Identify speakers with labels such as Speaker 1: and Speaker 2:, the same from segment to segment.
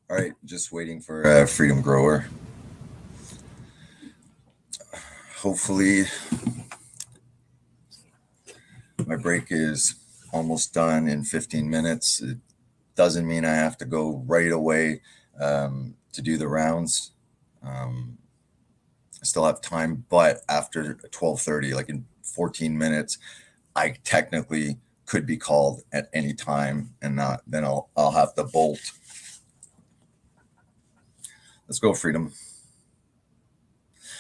Speaker 1: All right, just waiting for Freedom Grower. Hopefully, my break is almost done in 15 minutes. It doesn't mean I have to go right away to do the rounds. I still have time, but after 12:30, like in 14 minutes, I technically could be called at any time, and not then I'll have to bolt. Let's go, Freedom.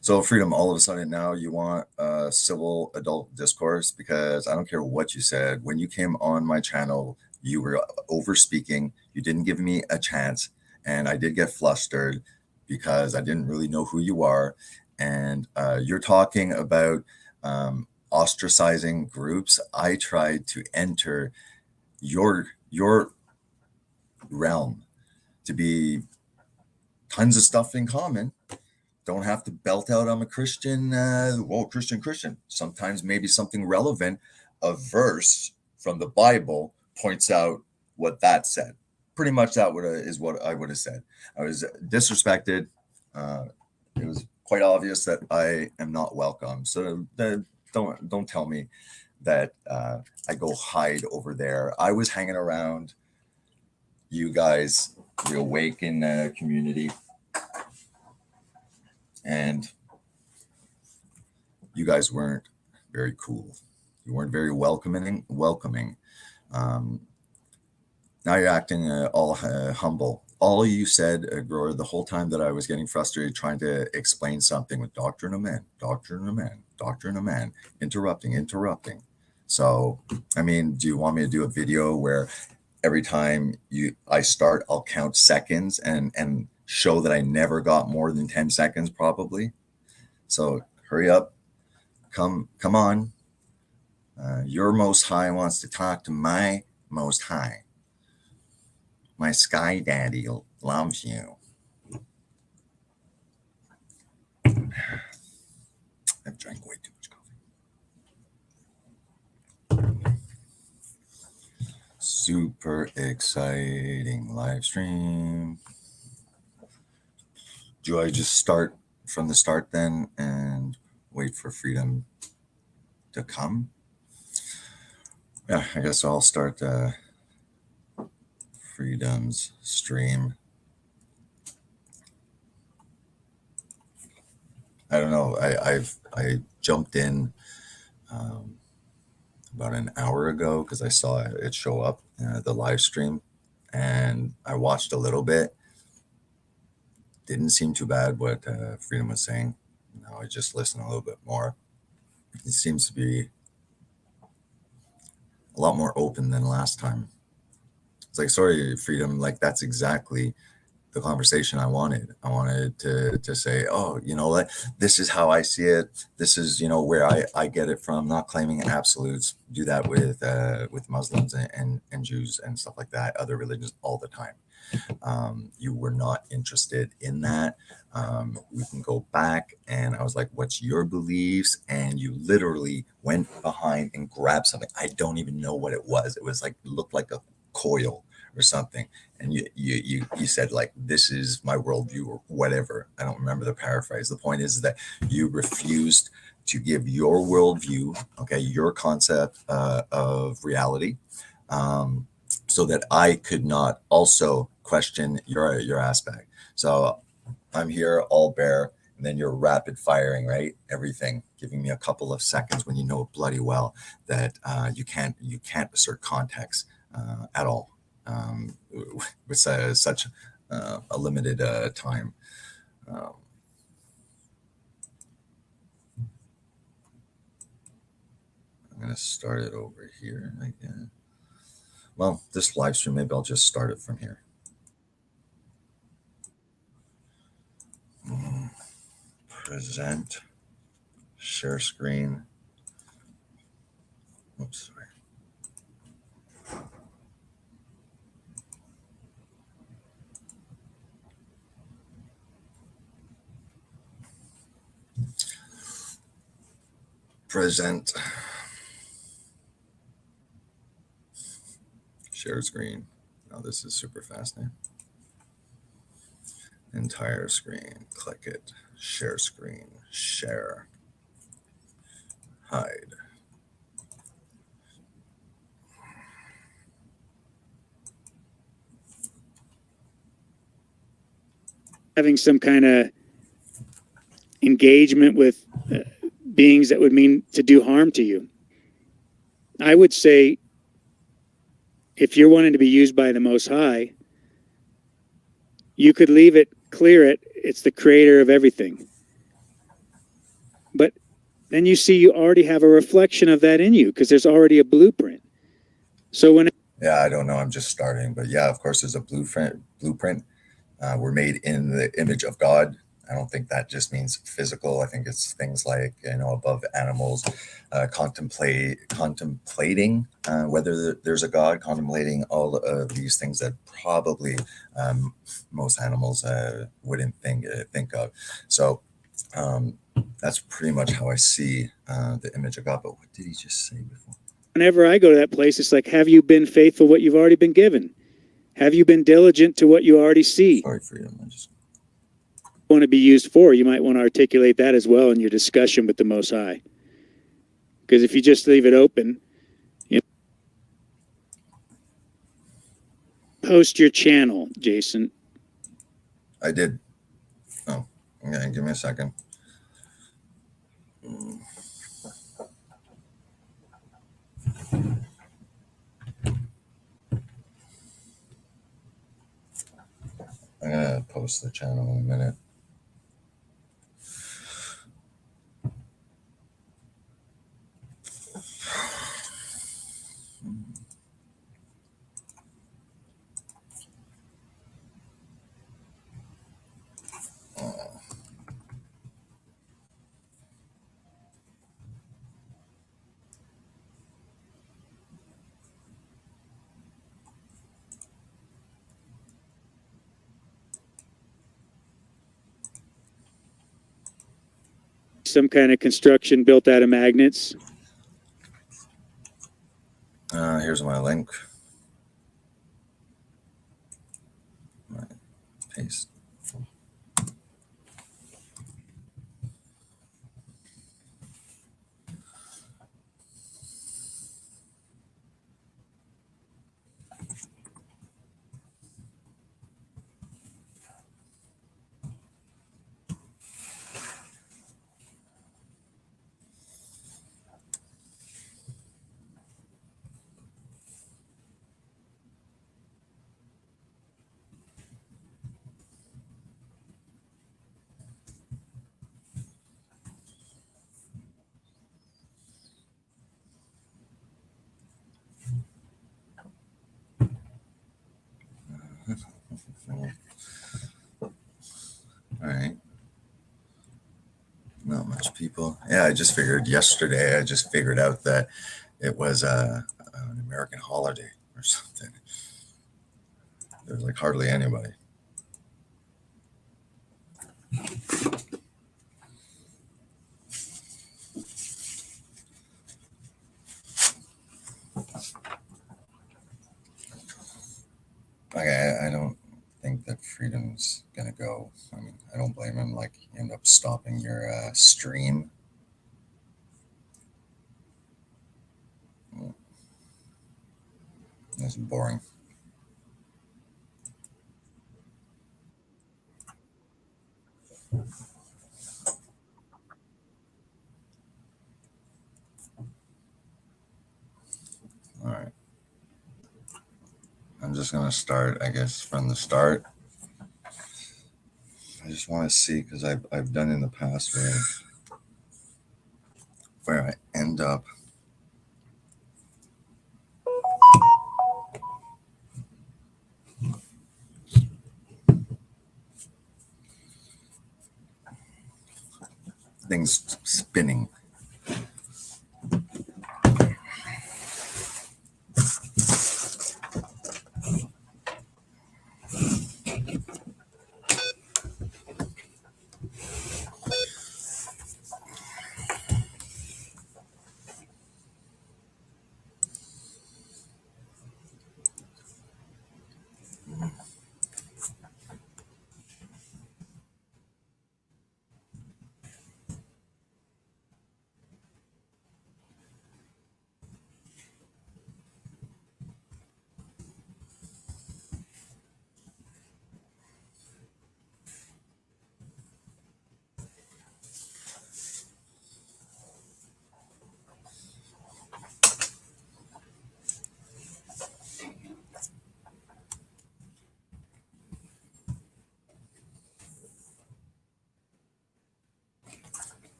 Speaker 1: So, Freedom, all of a sudden now you want civil adult discourse because I don't care what you said. When you came on my channel, you were over speaking. You didn't give me a chance. And I did get flustered because I didn't really know who you are. And you're talking about ostracizing groups. I tried to enter your realm to be tons of stuff in common. Don't have to belt out I'm a Christian, Christian. Sometimes maybe something relevant, a verse from the Bible points out what that said. Pretty much that is what I would have said. I was disrespected. Uh, it was quite obvious that I am not welcome. So don't tell me that I go hide over there. I was hanging around you guys, the Awaken community, and you guys weren't very cool. You weren't very welcoming. Um, Now you're acting all humble. All you said, Grower, the whole time that I was getting frustrated trying to explain something with doctrine of man, doctrine of man, doctrine of man, interrupting. So, I mean, do you want me to do a video where every time I start, I'll count seconds and show that I never got more than 10 seconds, probably? So hurry up, come on. Your Most High wants to talk to my Most High. My Sky Daddy loves you. I've drank way too much coffee. Super exciting live stream. Do I just start from the start then and wait for Freedom to come? Yeah, I guess I'll start Freedom's stream. I don't know. I jumped in about an hour ago because I saw it show up the live stream, and I watched a little bit. Didn't seem too bad what Freedom was saying. Now I just listen a little bit more. It seems to be a lot more open than last time. It's like, sorry, Freedom, like that's exactly the conversation I wanted. I wanted to say, oh, you know what, this is how I see it. This is, you know, where I get it from. Not claiming absolutes. Do that with Muslims and Jews and stuff like that. Other religions all the time. You were not interested in that. We can go back, and I was like, what's your beliefs? And you literally went behind and grabbed something. I don't even know what it was. It was like, looked like a coil or something. And you said like, this is my worldview or whatever. I don't remember the paraphrase. The point is that you refused to give your worldview, okay, your concept of reality, um, so that I could not also question your aspect. So I'm here all bare, and then you're rapid firing, right? Everything, giving me a couple of seconds when you know bloody well that you can't assert context at all with such a limited time. Um, I'm gonna start it over here. Well, this live stream, maybe I'll just start it from here. Present, share screen. Oops, sorry. Present, share screen. Oh, this is super fast now. Entire screen. Click it. Share screen. Share. Hide.
Speaker 2: Having some kind of engagement with beings that would mean to do harm to you. I would say if you're wanting to be used by the Most High, you could leave it, clear it. It's the creator of everything. But then you see you already have a reflection of that in you because there's already a blueprint. So when
Speaker 1: Yeah, I don't know. I'm just starting, but yeah, of course, there's a blueprint. We're made in the image of God. I don't think that just means physical. I think it's things like, above animals, contemplating whether there's a God, contemplating all of these things that probably most animals wouldn't think of. So that's pretty much how I see the image of God. But what did he just say before?
Speaker 2: whenever I go to that place, it's like, have you been faithful what you've already been given? Have you been diligent to what you already see?
Speaker 1: Sorry, freedom. I just
Speaker 2: want to be used for, you might want to articulate that as well in your discussion with the Most High. Because if you just leave it open, post your channel, Jason.
Speaker 1: I did. Oh, okay. Give me a second. I'm gonna post the channel in a minute.
Speaker 2: Some kind of construction built out of magnets.
Speaker 1: Here's my link. Paste. All right. Not much people. Yeah, I just figured yesterday. I just figured out that it was an American holiday or something. There's like hardly anybody. Okay, I don't think that Freedom's gonna go. I mean, I don't blame him. Like, you end up stopping your stream. It's boring. All right. I'm just gonna start, I guess, from the start. I just want to see because I've done in the past where I end up. Things spinning.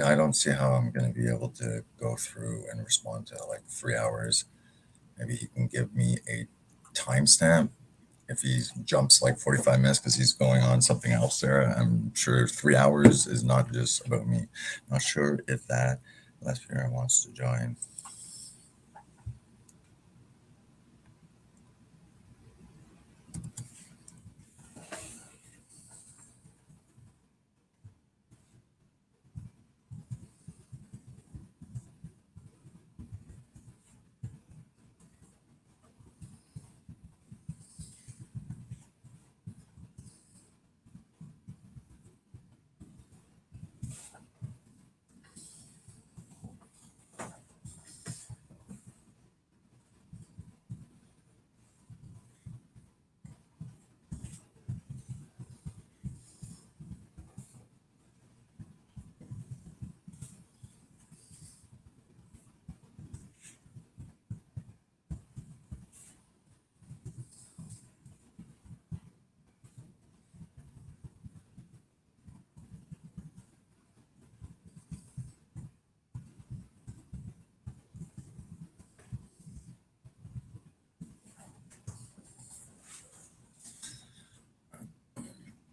Speaker 1: I don't see how I'm going to be able to go through and respond to like 3 hours. Maybe he can give me a timestamp if he jumps like 45 minutes because he's going on something else there. I'm sure 3 hours is not just about me. Not sure if that last year wants to join.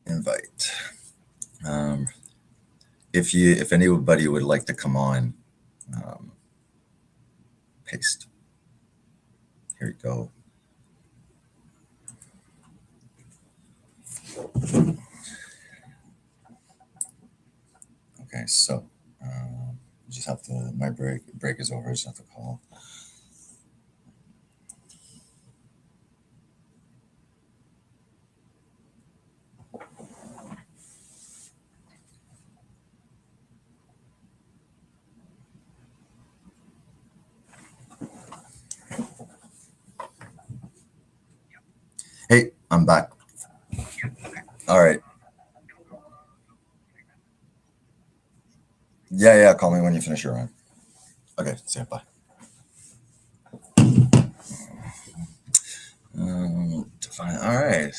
Speaker 1: Invite. If anybody would like to come on, paste. Here you go. Okay, so just have to. My break is over. Just have to call. Hey, I'm back. All right. Yeah. Call me when you finish your run. Okay. See you. Bye. Divine. All right.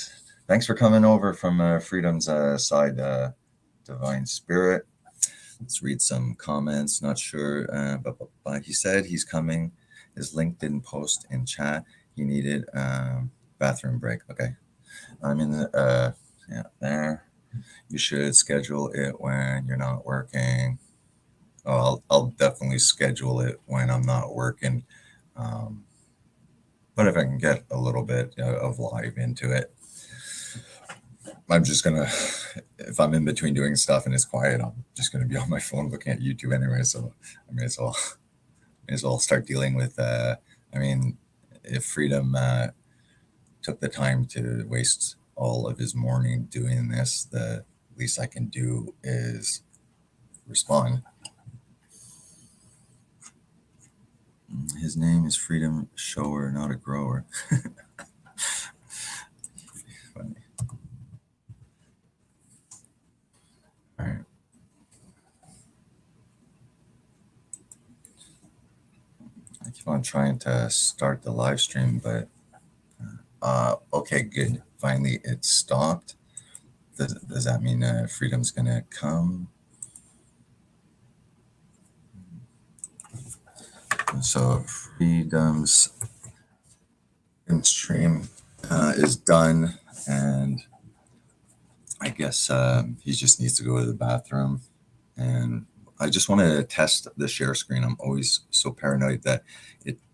Speaker 1: Thanks for coming over from Freedom's side, Divine Spirit. Let's read some comments. Not sure, but he said he's coming. His LinkedIn post in chat. He needed bathroom break. Okay. I'm in the there. You should schedule it when you're not working. Oh, I'll definitely schedule it when I'm not working. But if I can get a little bit of live into it, I'm just gonna, if I'm in between doing stuff and it's quiet, I'm just gonna be on my phone looking at YouTube anyway. So I may as well start dealing with. If Freedom took the time to waste all of his morning doing this, the least I can do is respond. His name is Freedom Shower, not a grower. Funny. All right. I keep on trying to start the live stream, but okay, good. Finally, it stopped. Does that mean Freedom's gonna come? So Freedom's stream is done, and I guess he just needs to go to the bathroom. And I just want to test the share screen. I'm always so paranoid that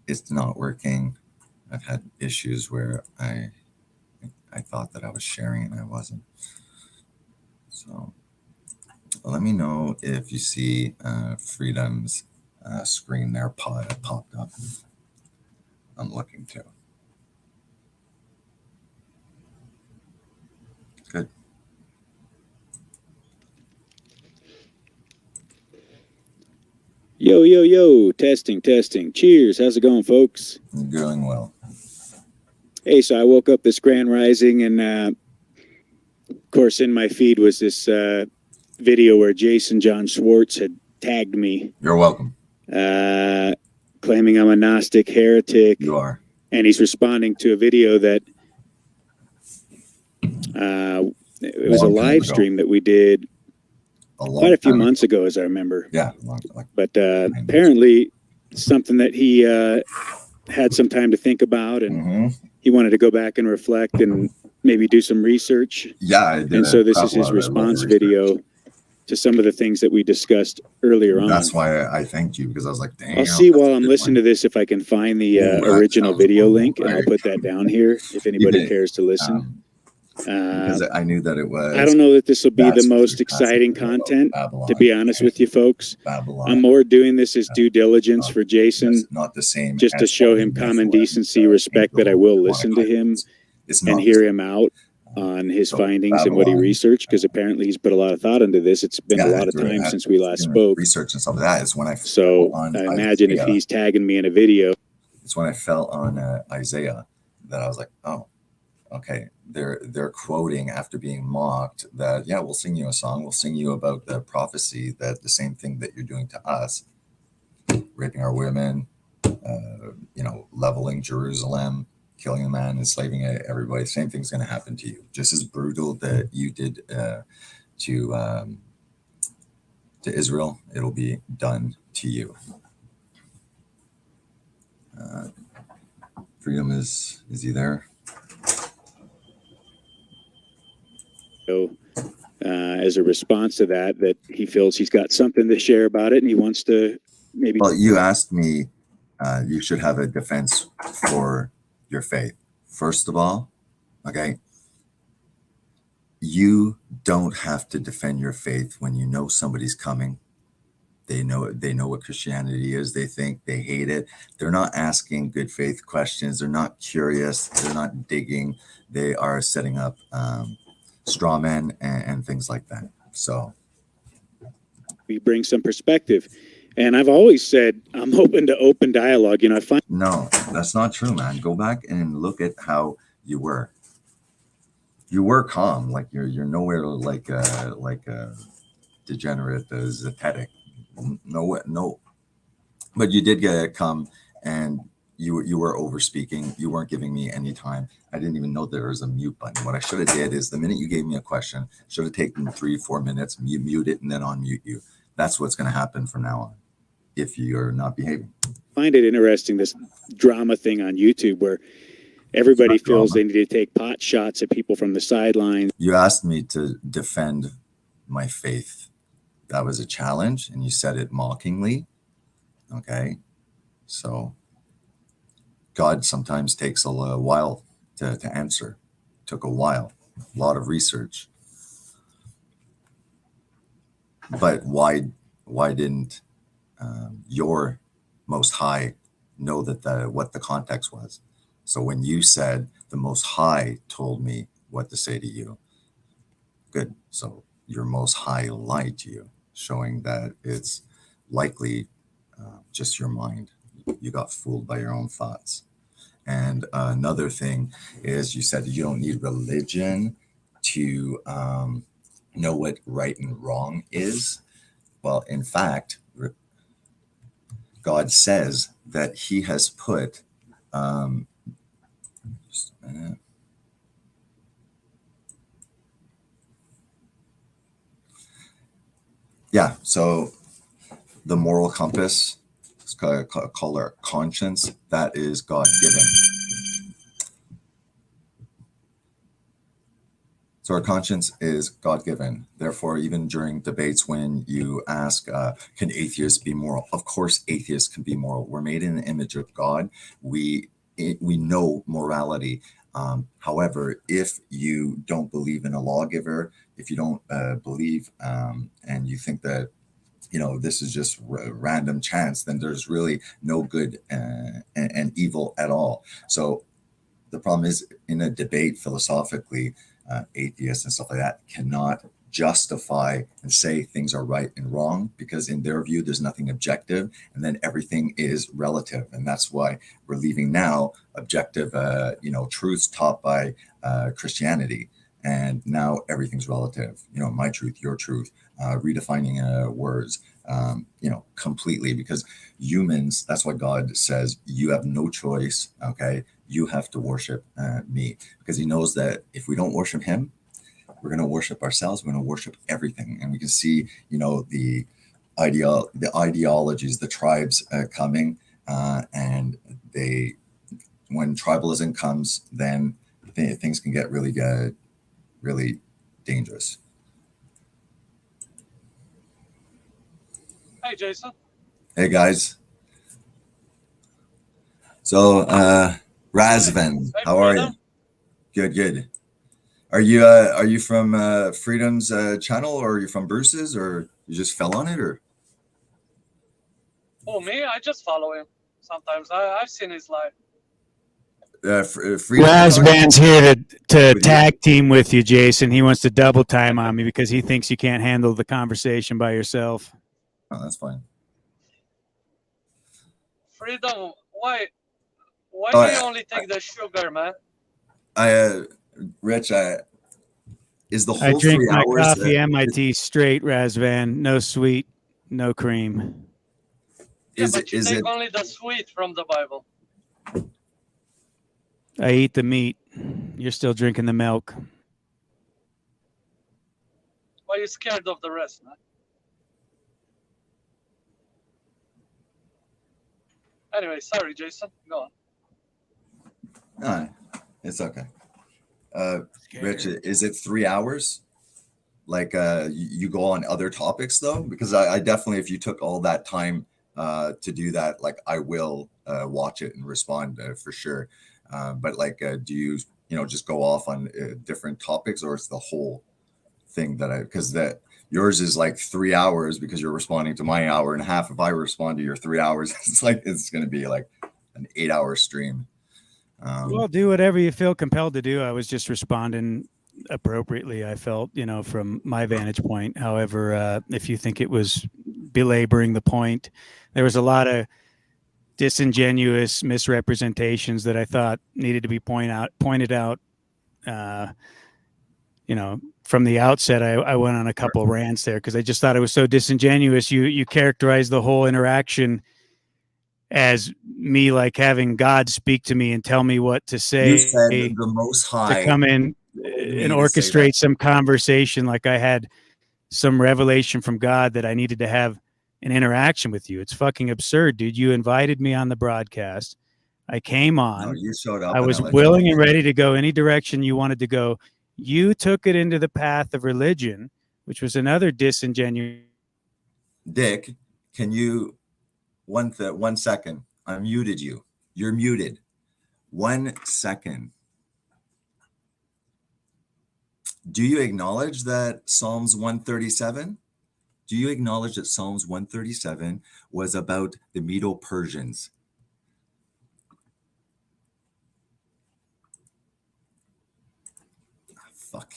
Speaker 1: it's not working. I've had issues where I thought that I was sharing and I wasn't. So let me know if you see Freedom's screen there popped up. I'm looking too. Good.
Speaker 2: Yo, testing. Cheers. How's it going, folks?
Speaker 1: Doing well.
Speaker 2: Hey, so I woke up this Grand Rising, and of course, in my feed was this video where Jason John Schwartz had tagged me.
Speaker 1: You're welcome.
Speaker 2: Claiming I'm a Gnostic heretic.
Speaker 1: You are.
Speaker 2: And he's responding to a video that it was a live stream that we did quite a few
Speaker 1: time ago.
Speaker 2: months ago, as I remember.
Speaker 1: Yeah,
Speaker 2: But apparently something that he had some time to think about, and he wanted to go back and reflect and maybe do some research.
Speaker 1: Yeah, I did.
Speaker 2: And so this is his response video to some of the things that we discussed earlier on.
Speaker 1: That's why I thanked you, because I was like, dang.
Speaker 2: I'll see while I'm listening to this if I can find the original video link, and I'll put that down here if anybody cares to listen.
Speaker 1: Because I knew that it was.
Speaker 2: I don't know that this will be the most exciting content, to be honest with you folks. I'm more doing this as due diligence for Jason,
Speaker 1: not the same,
Speaker 2: just to show him common decency, respect that I will listen to him and hear him out on his findings and what he researched, because apparently he's put a lot of thought into this. It's been a lot of time since we last spoke.
Speaker 1: Research and some of that is when I.
Speaker 2: So I imagine if he's tagging me in a video.
Speaker 1: It's when I fell on Isaiah that I was like, oh, okay. They're quoting after being mocked that, yeah, we'll sing you a song. We'll sing you about the prophecy that the same thing that you're doing to us, raping our women, leveling Jerusalem, killing a man, enslaving everybody. Same thing's going to happen to you. Just as brutal that you did to Israel, it'll be done to you. Freedom is he there?
Speaker 2: So, as a response to that he feels he's got something to share about it, and he wants to maybe.
Speaker 1: Well, you asked me, you should have a defense for your faith. First of all, okay, you don't have to defend your faith when you know somebody's coming. They know what Christianity is. They think, they hate it. They're not asking good faith questions. They're not curious. They're not digging. They are setting up straw men and things like that. So
Speaker 2: we bring some perspective. And I've always said I'm open to open dialogue. I find
Speaker 1: no, that's not true, man. Go back and look at how you were. You were calm, like you're nowhere like a degenerate, zetetic. No. But you did come, and you were over speaking. You weren't giving me any time. I didn't even know there was a mute button. What I should have did is the minute you gave me a question, should have taken 3-4 minutes, mute it, and then unmute you. That's what's going to happen from now on if you're not behaving.
Speaker 2: Find it interesting, this drama thing on YouTube where everybody feels they need to take pot shots at people from the sidelines.
Speaker 1: You asked me to defend my faith. That was a challenge, and you said it mockingly. Okay. So God sometimes takes a while to answer. It took a while, a lot of research. But why didn't your Most High know that what the context was? So when you said the Most High told me what to say to you, good. So your Most High lied to you, showing that it's likely just your mind. You got fooled by your own thoughts. And another thing is, you said you don't need religion to know what right and wrong is. Well, in fact, God says that he has put just a minute. Yeah, so the moral compass, it's called our conscience, that is God-given. So our conscience is God-given. Therefore, even during debates, when you ask, can atheists be moral? Of course, atheists can be moral. We're made in the image of God. We know morality. However, if you don't believe in a lawgiver, if you don't believe and you think that, this is just random chance, then there's really no good and evil at all. So the problem is, in a debate philosophically, atheists and stuff like that cannot justify and say things are right and wrong, because in their view there's nothing objective, and then everything is relative. And that's why we're leaving now objective truths taught by Christianity, and now everything's relative. My truth, your truth, redefining words completely, because humans, that's why God says you have no choice. Okay, you have to worship me, because he knows that if we don't worship him, We're going to worship ourselves. We're going to worship everything. And we can see, the ideologies, the tribes coming, and when tribalism comes, then things can get really good, really dangerous.
Speaker 3: Hey, Jason.
Speaker 1: Hey, guys. So, Razvan, how are you? Good. Are you from Freedom's channel, or are you from Bruce's, or you just fell on it, or?
Speaker 3: Oh, me? I just follow him. Sometimes I've seen his live.
Speaker 2: Razvan's here to tag team with you, Jason. He wants to double time on me because he thinks you can't handle the conversation by yourself.
Speaker 1: Oh, that's fine.
Speaker 3: Freedom, why do you only take the sugar, man?
Speaker 1: Rich, is the whole
Speaker 2: I drink
Speaker 1: 3
Speaker 2: my
Speaker 1: hours
Speaker 2: coffee and my tea straight, Razvan. No sweet, no cream.
Speaker 3: Yeah, but you take only the sweet from the Bible.
Speaker 2: I eat the meat. You're still drinking the milk.
Speaker 3: Why are you scared of the rest, man? Anyway, sorry, Jason. Go on.
Speaker 1: No, it's okay. Rich, is it 3 hours? Like, you go on other topics though? Because I definitely, if you took all that time to do that, like, I will watch it and respond for sure. But like, do you just go off on different topics, or it's the whole thing because yours is like 3 hours because you're responding to my hour and a half. If I respond to your 3 hours, it's going to be like an 8-hour stream.
Speaker 2: Well, do whatever you feel compelled to do. I was just responding appropriately, I felt, from my vantage point. However, if you think it was belaboring the point, there was a lot of disingenuous misrepresentations that I thought needed to be pointed out. From the outset, I went on a couple rants there because I just thought it was so disingenuous. You characterized the whole interaction as me like having God speak to me and tell me what to say.
Speaker 1: You said the Most High
Speaker 2: to come in and orchestrate some conversation, like I had some revelation from God that I needed to have an interaction with you. It's fucking absurd, dude. You invited me on the broadcast. I came on.
Speaker 1: No, you showed up.
Speaker 2: I was willing and ready to go any direction you wanted to go. You took it into the path of religion, which was another disingenuous.
Speaker 1: Dick, can you 1 second? I muted you. You're muted. 1 second. Do you acknowledge that Psalms 137? Do you acknowledge that Psalms 137 was about the Medo-Persians? Fuck.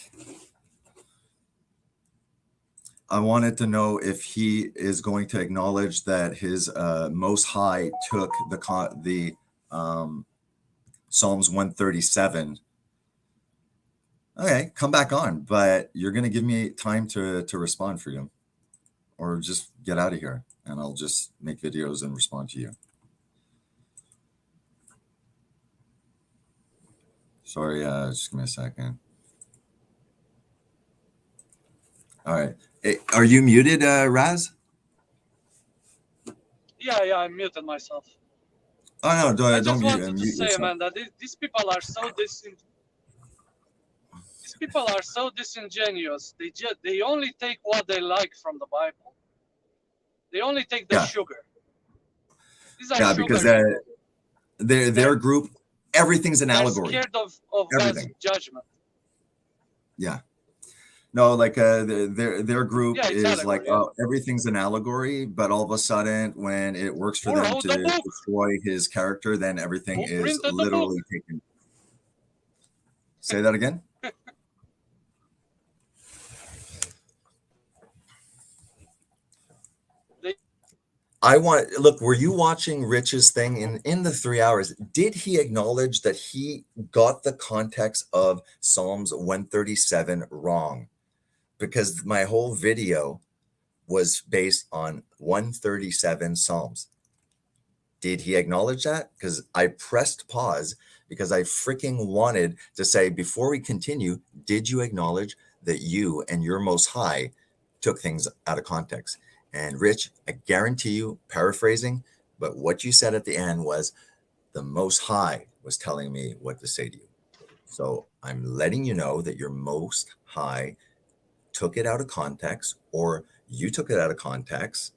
Speaker 1: I wanted to know if he is going to acknowledge that his Most High took the Psalms 137. Okay, come back on, but you're going to give me time to respond, Freedom, or just get out of here, and I'll just make videos and respond to you. Sorry, just give me a second. All right. Hey, are you muted, Raz?
Speaker 3: Yeah, I muted myself.
Speaker 1: Oh no, don't
Speaker 3: I just
Speaker 1: mute.
Speaker 3: wanted to say, man, that these people are so disingenuous. They only take what they like from the Bible. They only take the sugar. These are
Speaker 1: because
Speaker 3: sugar
Speaker 1: their group, everything's an allegory.
Speaker 3: They're scared of God's judgment.
Speaker 1: Yeah. No, like their group is like, everything's an allegory, but all of a sudden when it works for them to destroy his character, then everything is literally taken. Say that again? Look, were you watching Rich's thing in the 3 hours? Did he acknowledge that he got the context of Psalms 137 wrong? Because my whole video was based on 137 Psalms. Did he acknowledge that? Because I pressed pause because I freaking wanted to say, before we continue, did you acknowledge that you and your Most High took things out of context. And Rich, I guarantee you, paraphrasing, but what you said at the end was, the Most High was telling me what to say to you. So I'm letting you know that your Most High took it out of context, or you took it out of context,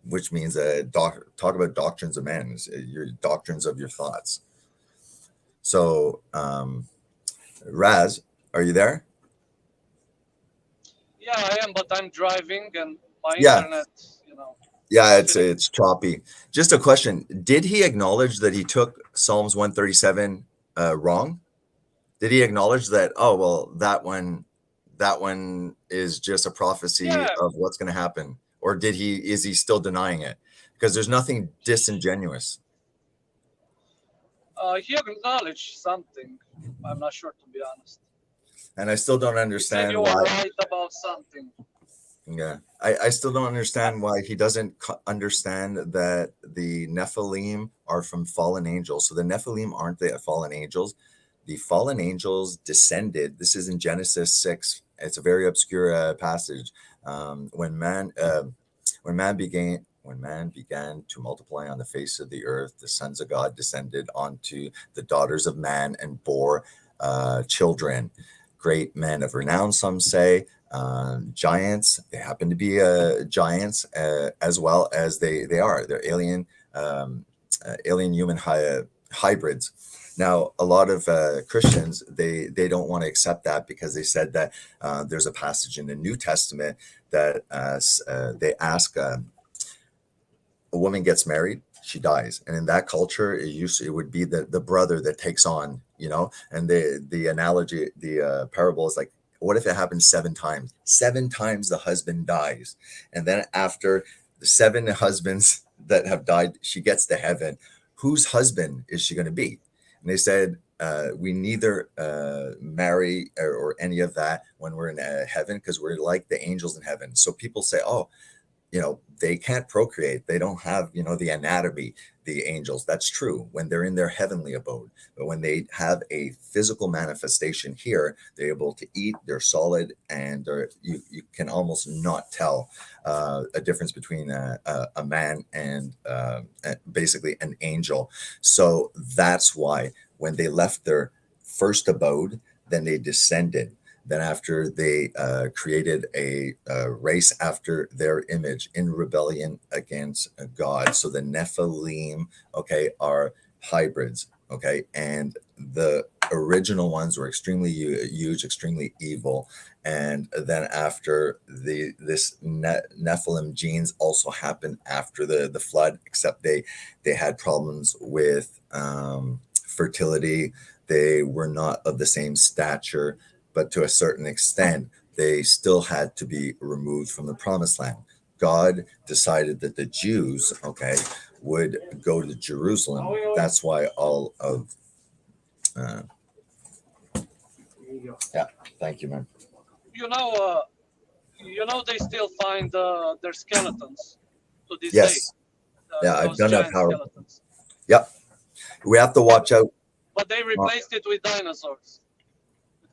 Speaker 1: which means talk about doctrines of men, your doctrines of your thoughts. So, Raz, are you there?
Speaker 3: Yeah, I am, but I'm driving and my
Speaker 1: Yeah.
Speaker 3: internet, you know.
Speaker 1: Yeah, it's choppy. Just a question. Did he acknowledge that he took Psalms 137 wrong? Did he acknowledge that, oh, well, that one is just a prophecy
Speaker 3: Yeah.
Speaker 1: of what's going to happen? Or is he still denying it? Because there's nothing disingenuous.
Speaker 3: He acknowledged something. I'm not sure, to be honest.
Speaker 1: And I still don't
Speaker 3: He said
Speaker 1: understand
Speaker 3: you were
Speaker 1: why.
Speaker 3: right about something.
Speaker 1: Yeah, I still don't understand why he doesn't understand that the Nephilim are from fallen angels. So the Nephilim aren't the fallen angels. The fallen angels descended. This is in Genesis 6. It's a very obscure passage. When man began to multiply on the face of the earth, the sons of God descended onto the daughters of man and bore children, great men of renown, some say. Giants, they happen to be giants, as well as they're alien human hybrids. Now, a lot of Christians, they don't want to accept that, because they said that there's a passage in the New Testament that they ask, a woman gets married, she dies, and in that culture, it would be the brother that takes on, and the analogy, the parable is like, what if it happens 7 times? 7 times the husband dies, and then after the 7 husbands that have died, she gets to heaven. Whose husband is she going to be? And they said, we neither marry or any of that when we're in heaven, because we're like the angels in heaven. So people say, oh, they can't procreate. They don't have, the anatomy, the angels. That's true when they're in their heavenly abode. But when they have a physical manifestation here, they're able to eat, they're solid, and you can almost not tell a difference between a man and basically an angel. So that's why when they left their first abode, then they descended. Then after they created a race after their image in rebellion against God. So the Nephilim, okay, are hybrids, okay? And the original ones were extremely huge, extremely evil. And then after this Nephilim genes also happened after the flood, except they had problems with fertility. They were not of the same stature, but to a certain extent, they still had to be removed from the promised land. God decided that the Jews, okay, would go to Jerusalem. That's why all of, yeah, thank you, man.
Speaker 3: They still find their skeletons to this
Speaker 1: Yes.
Speaker 3: day.
Speaker 1: Yeah, I've done that power.
Speaker 3: Skeletons.
Speaker 1: Yep. We have to watch out.
Speaker 3: But they replaced it with dinosaurs.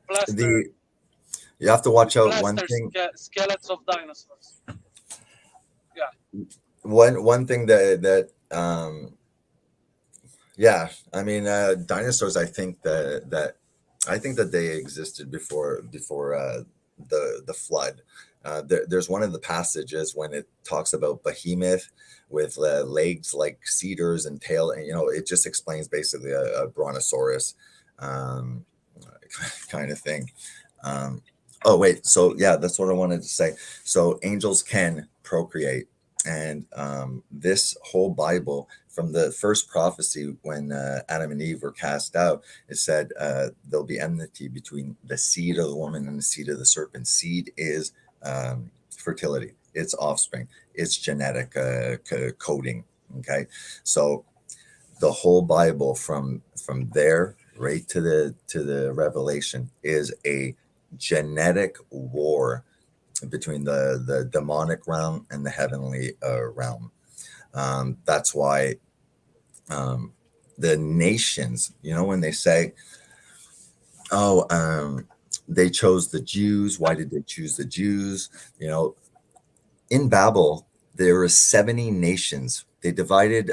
Speaker 3: With
Speaker 1: you have to watch out one thing.
Speaker 3: Skeletons of dinosaurs. Yeah.
Speaker 1: One thing that yeah, I mean, dinosaurs. I think that they existed before the flood. There's one of the passages when it talks about behemoth with legs like cedars and tail, and it just explains basically a brontosaurus kind of thing. Oh wait, so yeah, that's what I wanted to say. So angels can procreate, and this whole Bible, from the first prophecy when Adam and Eve were cast out, it said there'll be enmity between the seed of the woman and the seed of the serpent. Seed is fertility, it's offspring, it's genetic coding. Okay, so the whole Bible from there right to the Revelation is a genetic war between the demonic realm and the heavenly realm. That's why the nations, when they say, oh, they chose the Jews. Why did they choose the Jews? You know, in Babel, there were 70 nations. They divided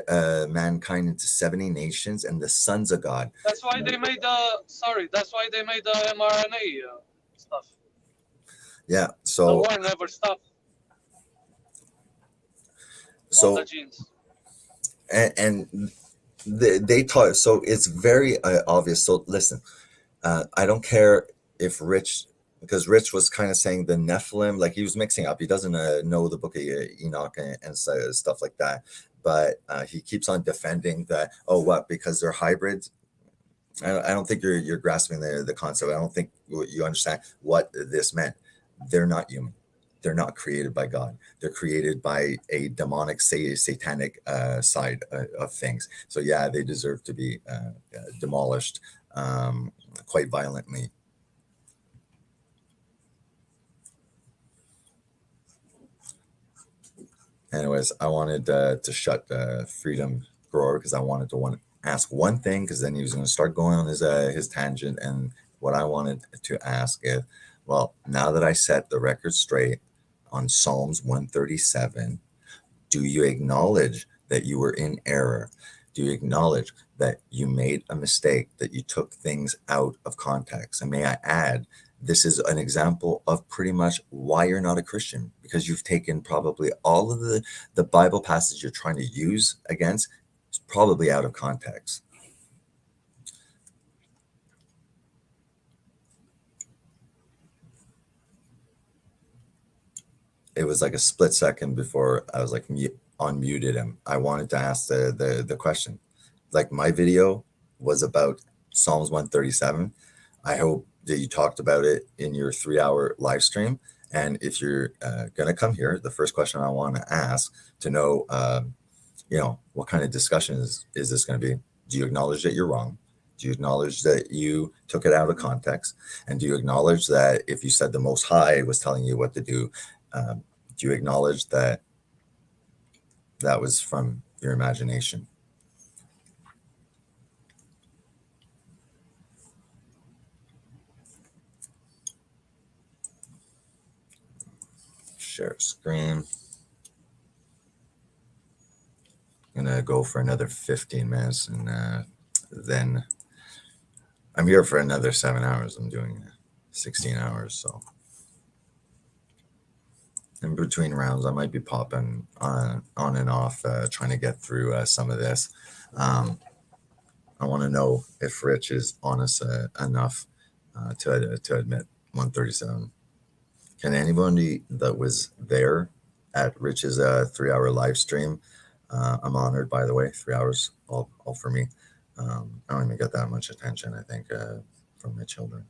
Speaker 1: mankind into 70 nations and the sons of God.
Speaker 3: That's why they made That's why they made the mRNA stuff.
Speaker 1: Yeah.
Speaker 3: The
Speaker 1: So
Speaker 3: war never stopped. All the genes.
Speaker 1: and they taught. So it's very obvious. So listen, I don't care if Rich, because Rich was kind of saying the Nephilim, like he was mixing up. He doesn't know the book of Enoch and stuff like that. But he keeps on defending that. Oh, what? Because they're hybrids. I don't think you're grasping the concept. I don't think you understand what this meant. They're not human. They're not created by God. They're created by a demonic, satanic side of things. So yeah, they deserve to be demolished quite violently. Anyways, I wanted to shut Freedom Grower because I wanted to ask one thing, because then he was going to start going on his tangent. And what I wanted to ask is, well, now that I set the record straight on Psalms 137, do you acknowledge that you were in error? Do you acknowledge that you made a mistake, that you took things out of context? And may I add, this is an example of pretty much why you're not a Christian, because you've taken probably all of the Bible passage you're trying to use against is probably out of context. It was like a split second before I was like unmuted him. I wanted to ask the question. Like, my video was about Psalms 137. I hope that you talked about it in your 3-hour live stream. And if you're going to come here, the first question I want to ask to know, what kind of discussion is this going to be? Do you acknowledge that you're wrong? Do you acknowledge that you took it out of context? And do you acknowledge that if you said the Most High was telling you what to do, do you acknowledge that that was from your imagination? Share screen. I'm gonna go for another 15 minutes, and then I'm here for another 7 hours. I'm doing 16 hours, so in between rounds, I might be popping on and off, trying to get through some of this. I want to know if Rich is honest enough to admit 137. Can anybody that was there at Rich's 3-hour live stream? I'm honored, by the way. 3 hours, all for me. I don't even get that much attention, I think, from my children.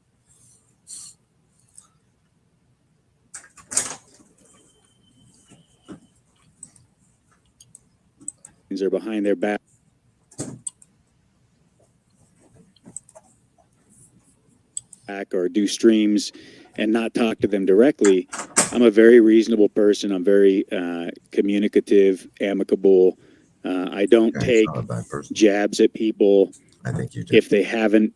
Speaker 2: Are behind their back. Or do streams and not talk to them directly. I'm a very reasonable person. I'm very communicative, amicable. I don't take jabs at people.
Speaker 1: I think you do.
Speaker 2: If they haven't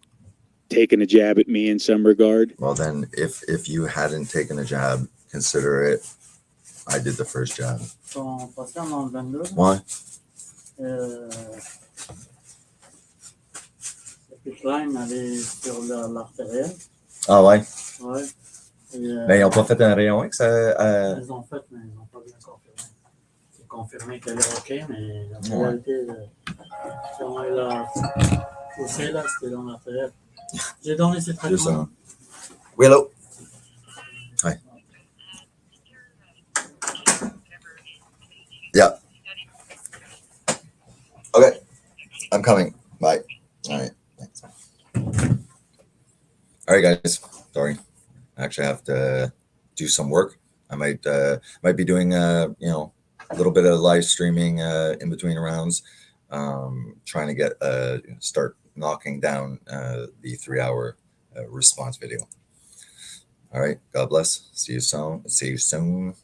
Speaker 2: taken a jab at me in some regard.
Speaker 1: Well, then, if you hadn't taken a jab, consider it I did the first jab. Why? Ah ouais?
Speaker 4: Ouais.
Speaker 1: Mais ils n'ont pas fait un rayon X?
Speaker 4: Ils ont fait, mais ils n'ont pas bien confirmé. C'est confirmé qu'elle est OK, mais la réalité, quand elle a poussé, là, c'était dans l'artérielle. J'ai donné ces traitements.
Speaker 1: Oui, hello. Hi. Yeah. Okay. I'm coming. Bye. All right. Thanks. All right, guys. Sorry. I actually have to do some work. I might be doing a little bit of live streaming in between rounds, trying to get start knocking down the 3-hour response video. All right. God bless. See you soon.